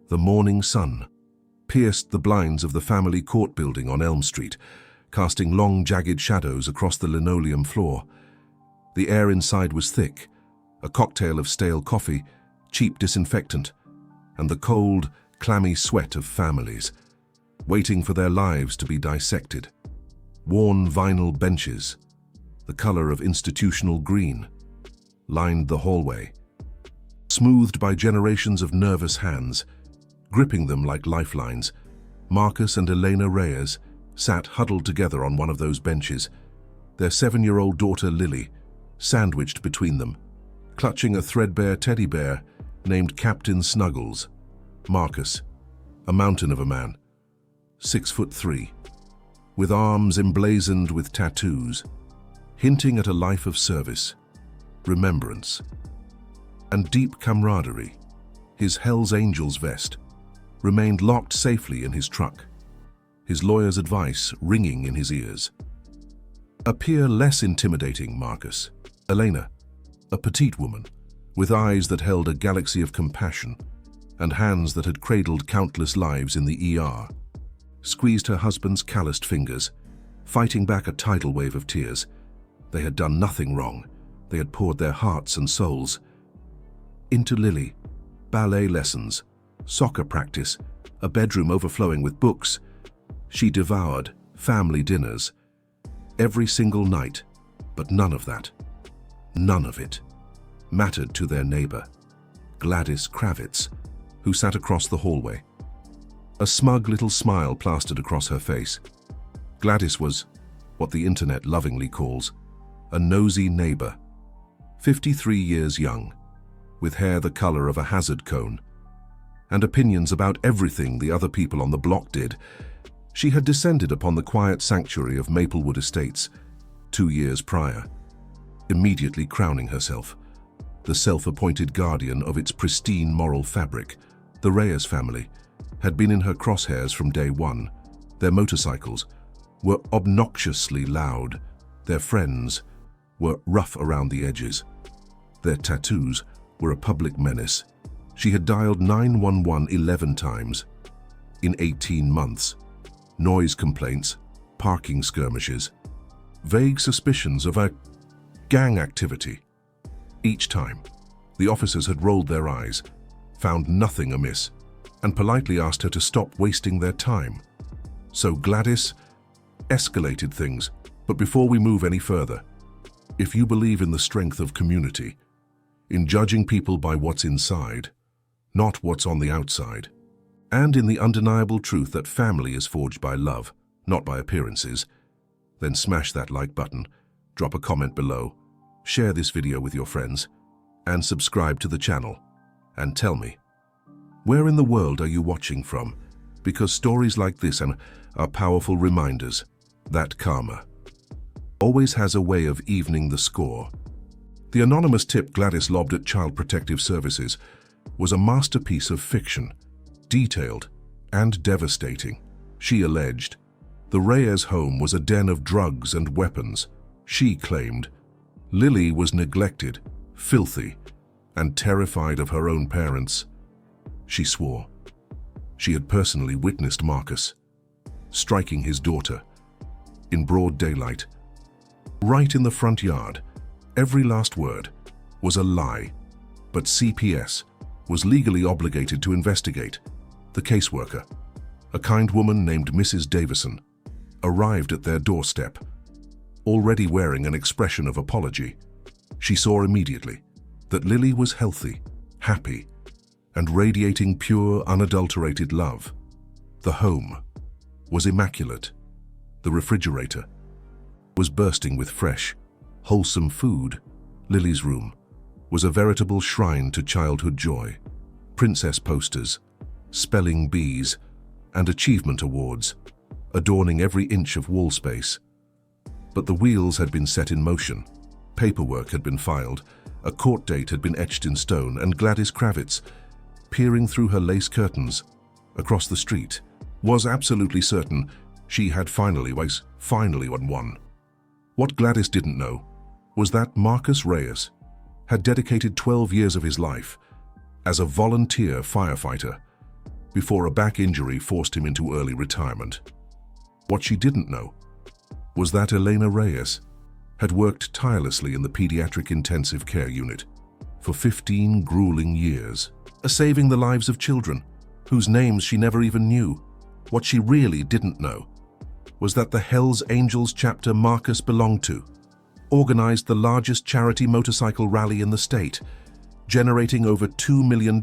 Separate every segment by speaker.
Speaker 1: The morning sun pierced the blinds of the family court building on Elm Street, casting long, jagged shadows across the linoleum floor. The air inside was thick, a cocktail of stale coffee, cheap disinfectant, and the cold, clammy sweat of families, waiting for their lives to be dissected. Worn vinyl benches, the color of institutional green, lined the hallway, smoothed by generations of nervous hands, gripping them like lifelines. Marcus and Elena Reyes sat huddled together on one of those benches, their 7-year-old daughter Lily sandwiched between them, clutching a threadbare teddy bear named Captain Snuggles. Marcus, a mountain of a man, 6'3", with arms emblazoned with tattoos, hinting at a life of service, remembrance, and deep camaraderie. His Hell's Angels vest remained locked safely in his truck, his lawyer's advice ringing in his ears. Appear less intimidating, Marcus. Elena, a petite woman, with eyes that held a galaxy of compassion and hands that had cradled countless lives in the ER, squeezed her husband's calloused fingers, fighting back a tidal wave of tears. They had done nothing wrong. They had poured their hearts and souls into Lily. Ballet lessons, soccer practice, a bedroom overflowing with books. She devoured family dinners every single night, but none of it mattered to their neighbor, Gladys Kravitz, who sat across the hallway. A smug little smile plastered across her face. Gladys was what the internet lovingly calls a nosy neighbor, 53 years young, with hair the color of a hazard cone, and opinions about everything the other people on the block did. She had descended upon the quiet sanctuary of Maplewood Estates 2 years prior, immediately crowning herself the self-appointed guardian of its pristine moral fabric. The Reyes family had been in her crosshairs from day one. Their motorcycles were obnoxiously loud. Their friends were rough around the edges. Their tattoos were a public menace. She had dialed 911 11 times in 18 months. Noise complaints, parking skirmishes, vague suspicions of a gang activity. Each time, the officers had rolled their eyes, found nothing amiss, and politely asked her to stop wasting their time. So Gladys escalated things. But before we move any further, if you believe in the strength of community, in judging people by what's inside, not what's on the outside, and in the undeniable truth that family is forged by love, not by appearances, then smash that like button, drop a comment below, share this video with your friends, and subscribe to the channel. And tell me, where in the world are you watching from? Because stories like this are powerful reminders that karma always has a way of evening the score. The anonymous tip Gladys lobbed at Child Protective Services was a masterpiece of fiction, detailed and devastating. She alleged the Reyes home was a den of drugs and weapons. She claimed Lily was neglected, filthy, and terrified of her own parents. She swore she had personally witnessed Marcus striking his daughter in broad daylight, right in the front yard. Every last word was a lie, but CPS was legally obligated to investigate. The caseworker, a kind woman named Mrs. Davison, arrived at their doorstep, already wearing an expression of apology. She saw immediately that Lily was healthy, happy, and radiating pure, unadulterated love. The home was immaculate. The refrigerator was bursting with fresh, wholesome food. Lily's room was a veritable shrine to childhood joy. Princess posters, spelling bees, and achievement awards adorning every inch of wall space. But the wheels had been set in motion. Paperwork had been filed, a court date had been etched in stone, and Gladys Kravitz, peering through her lace curtains across the street, was absolutely certain she had finally won. What Gladys didn't know was that Marcus Reyes had dedicated 12 years of his life as a volunteer firefighter before a back injury forced him into early retirement. What she didn't know was that Elena Reyes had worked tirelessly in the pediatric intensive care unit for 15 grueling years, saving the lives of children whose names she never even knew. What she really didn't know was that the Hells Angels chapter Marcus belonged to organized the largest charity motorcycle rally in the state, generating over $2 million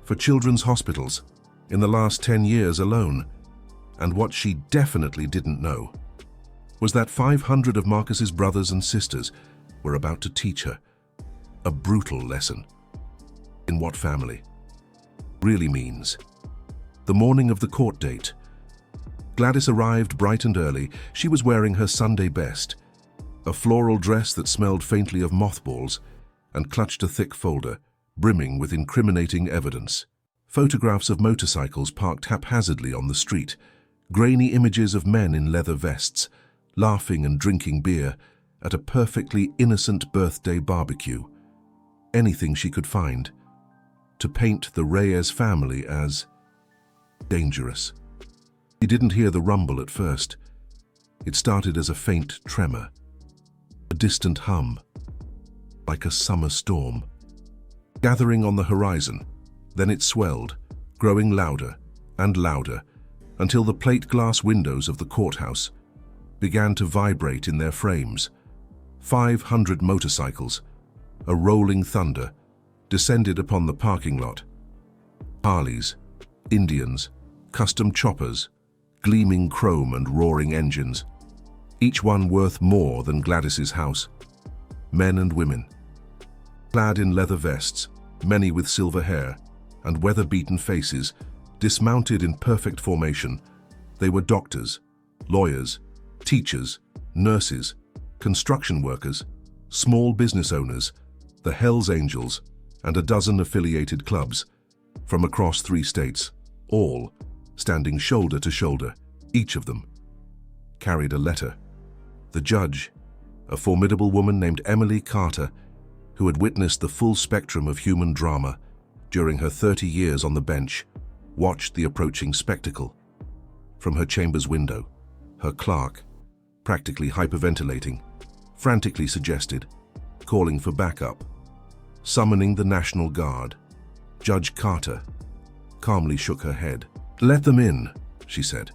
Speaker 1: for children's hospitals in the last 10 years alone. And what she definitely didn't know was that 500 of Marcus's brothers and sisters were about to teach her a brutal lesson in what family really means. The morning of the court date, Gladys arrived bright and early. She was wearing her Sunday best, a floral dress that smelled faintly of mothballs, and clutched a thick folder brimming with incriminating evidence. Photographs of motorcycles parked haphazardly on the street, grainy images of men in leather vests, laughing and drinking beer at a perfectly innocent birthday barbecue. Anything she could find to paint the Reyes family as dangerous. He didn't hear the rumble at first. It started as a faint tremor, a distant hum, like a summer storm, gathering on the horizon. Then it swelled, growing louder and louder, until the plate glass windows of the courthouse began to vibrate in their frames. 500 motorcycles, a rolling thunder, descended upon the parking lot. Harleys, Indians, custom choppers, gleaming chrome and roaring engines, each one worth more than Gladys's house. Men and women, clad in leather vests, many with silver hair and weather-beaten faces, dismounted in perfect formation. They were doctors, lawyers, teachers, nurses, construction workers, small business owners, the Hells Angels, and a dozen affiliated clubs from across 3 states, all standing shoulder to shoulder. Each of them carried a letter. The judge, a formidable woman named Emily Carter, who had witnessed the full spectrum of human drama during her 30 years on the bench, watched the approaching spectacle. From her chamber's window, her clerk, practically hyperventilating, frantically suggested, calling for backup, summoning the National Guard. Judge Carter calmly shook her head. "Let them in," she said,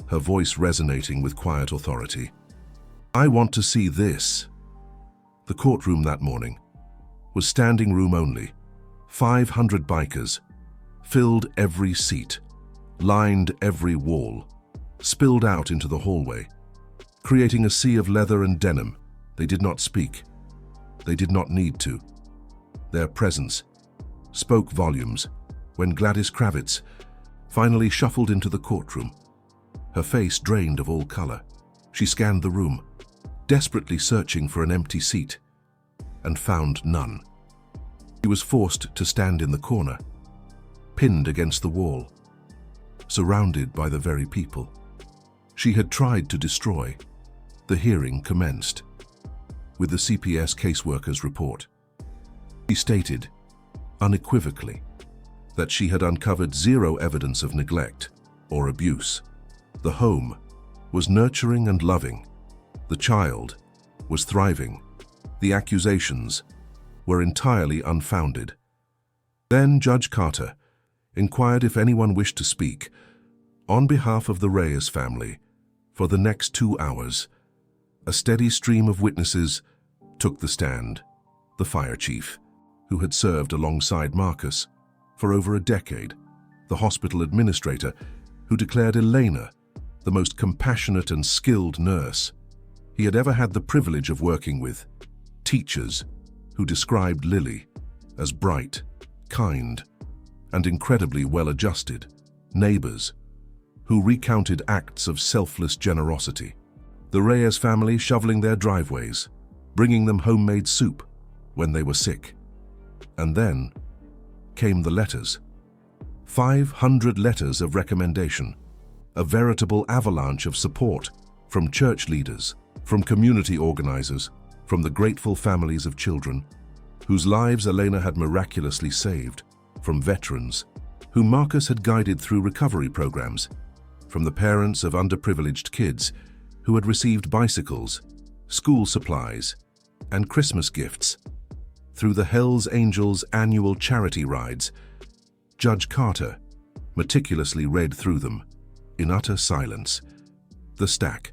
Speaker 1: her voice resonating with quiet authority. "I want to see this." The courtroom that morning was standing room only. 500 bikers filled every seat, lined every wall, spilled out into the hallway, creating a sea of leather and denim. They did not speak. They did not need to. Their presence spoke volumes when Gladys Kravitz finally shuffled into the courtroom, her face drained of all color. She scanned the room, desperately searching for an empty seat, and found none. She was forced to stand in the corner, pinned against the wall, surrounded by the very people she had tried to destroy. The hearing commenced with the CPS caseworker's report. She stated, unequivocally, that she had uncovered zero evidence of neglect or abuse. The home was nurturing and loving. The child was thriving. The accusations were entirely unfounded. Then Judge Carter inquired if anyone wished to speak on behalf of the Reyes family. For the next 2 hours, a steady stream of witnesses took the stand. The fire chief, who had served alongside Marcus for over a decade, the hospital administrator, who declared Elena the most compassionate and skilled nurse he had ever had the privilege of working with, teachers who described Lily as bright, kind, and incredibly well-adjusted, neighbors who recounted acts of selfless generosity, the Reyes family shoveling their driveways, bringing them homemade soup when they were sick. And then came the letters. 500 letters of recommendation, a veritable avalanche of support from church leaders, from community organizers, from the grateful families of children whose lives Elena had miraculously saved, from veterans whom Marcus had guided through recovery programs, from the parents of underprivileged kids who had received bicycles, school supplies, and Christmas gifts, through the Hells Angels annual charity rides. Judge Carter meticulously read through them in utter silence. The stack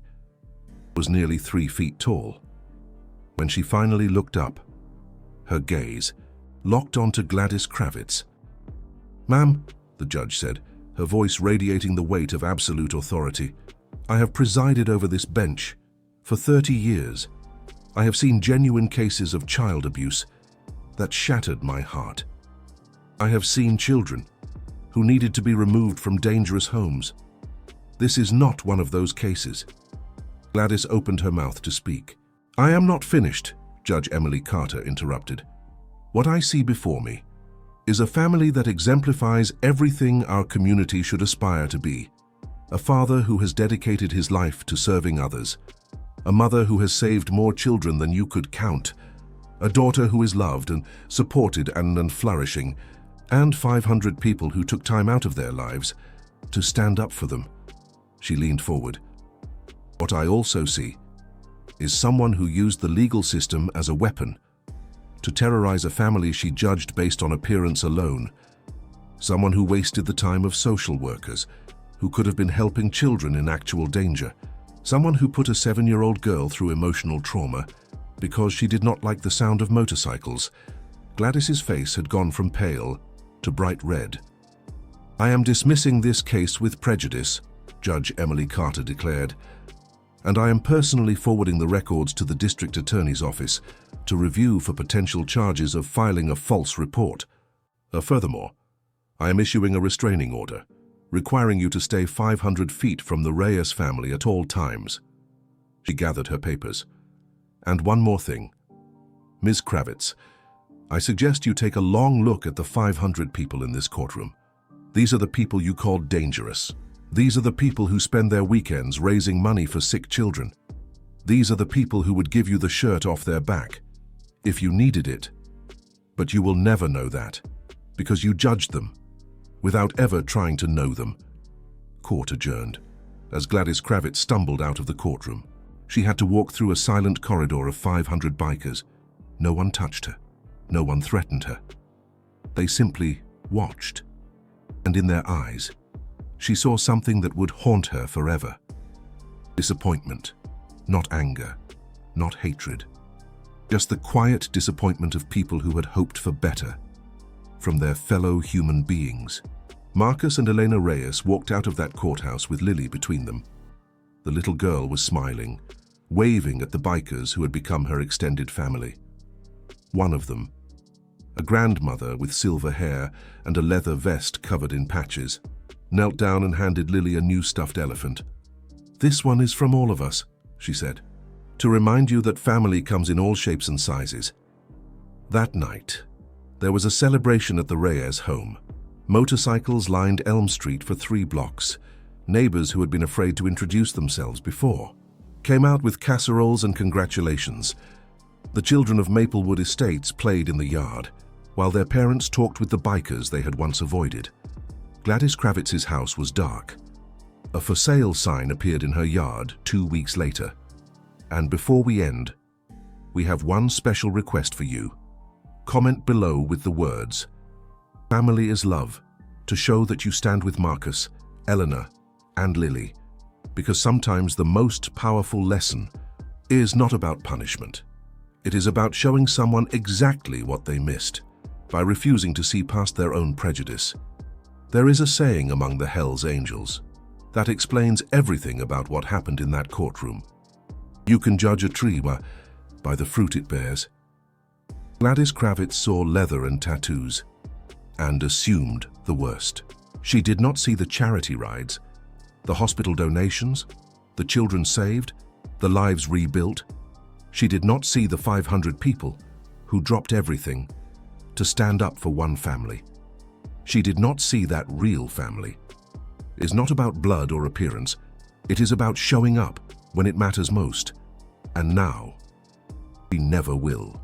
Speaker 1: was nearly 3 feet tall. When she finally looked up, her gaze locked onto Gladys Kravitz. "Ma'am," the judge said, her voice radiating the weight of absolute authority, "I have presided over this bench for 30 years. I have seen genuine cases of child abuse that shattered my heart. I have seen children who needed to be removed from dangerous homes. This is not one of those cases." Gladys opened her mouth to speak. "I am not finished," Judge Emily Carter interrupted. "What I see before me is a family that exemplifies everything our community should aspire to be. A father who has dedicated his life to serving others. A mother who has saved more children than you could count. A daughter who is loved and supported and flourishing. And 500 people who took time out of their lives to stand up for them." She leaned forward. "What I also see is someone who used the legal system as a weapon to terrorize a family she judged based on appearance alone. Someone who wasted the time of social workers, who could have been helping children in actual danger. Someone who put a 7-year-old girl through emotional trauma because she did not like the sound of motorcycles." Gladys's face had gone from pale to bright red. "I am dismissing this case with prejudice," Judge Emily Carter declared, "and I am personally forwarding the records to the district attorney's office to review for potential charges of filing a false report. Furthermore, I am issuing a restraining order, requiring you to stay 500 feet from the Reyes family at all times." She gathered her papers. "And one more thing. Ms. Kravitz, I suggest you take a long look at the 500 people in this courtroom. These are the people you called dangerous. These are the people who spend their weekends raising money for sick children. These are the people who would give you the shirt off their back if you needed it. But you will never know that, because you judged them without ever trying to know them." Court adjourned. As Gladys Kravitz stumbled out of the courtroom, she had to walk through a silent corridor of 500 bikers. No one touched her. No one threatened her. They simply watched. And in their eyes, she saw something that would haunt her forever. Disappointment. Not anger. Not hatred. Just the quiet disappointment of people who had hoped for better from their fellow human beings. Marcus and Elena Reyes walked out of that courthouse with Lily between them. The little girl was smiling, waving at the bikers who had become her extended family. One of them, a grandmother with silver hair and a leather vest covered in patches, knelt down and handed Lily a new stuffed elephant. "This one is from all of us," she said, "to remind you that family comes in all shapes and sizes." That night, there was a celebration at the Reyes home. Motorcycles lined Elm Street for 3 blocks. Neighbors who had been afraid to introduce themselves before came out with casseroles and congratulations. The children of Maplewood Estates played in the yard, while their parents talked with the bikers they had once avoided. Gladys Kravitz's house was dark. A for sale sign appeared in her yard 2 weeks later. "And before we end, we have one special request for you. Comment below with the words, 'Family is love,' to show that you stand with Marcus, Eleanor, and Lily, because sometimes the most powerful lesson is not about punishment. It is about showing someone exactly what they missed by refusing to see past their own prejudice. There is a saying among the Hells Angels that explains everything about what happened in that courtroom. You can judge a tree by the fruit it bears." Gladys Kravitz saw leather and tattoos and assumed the worst. She did not see the charity rides, the hospital donations, the children saved, the lives rebuilt. She did not see the 500 people who dropped everything to stand up for one family. She did not see that real family is not about blood or appearance. It is about showing up when it matters most. And now, she never will.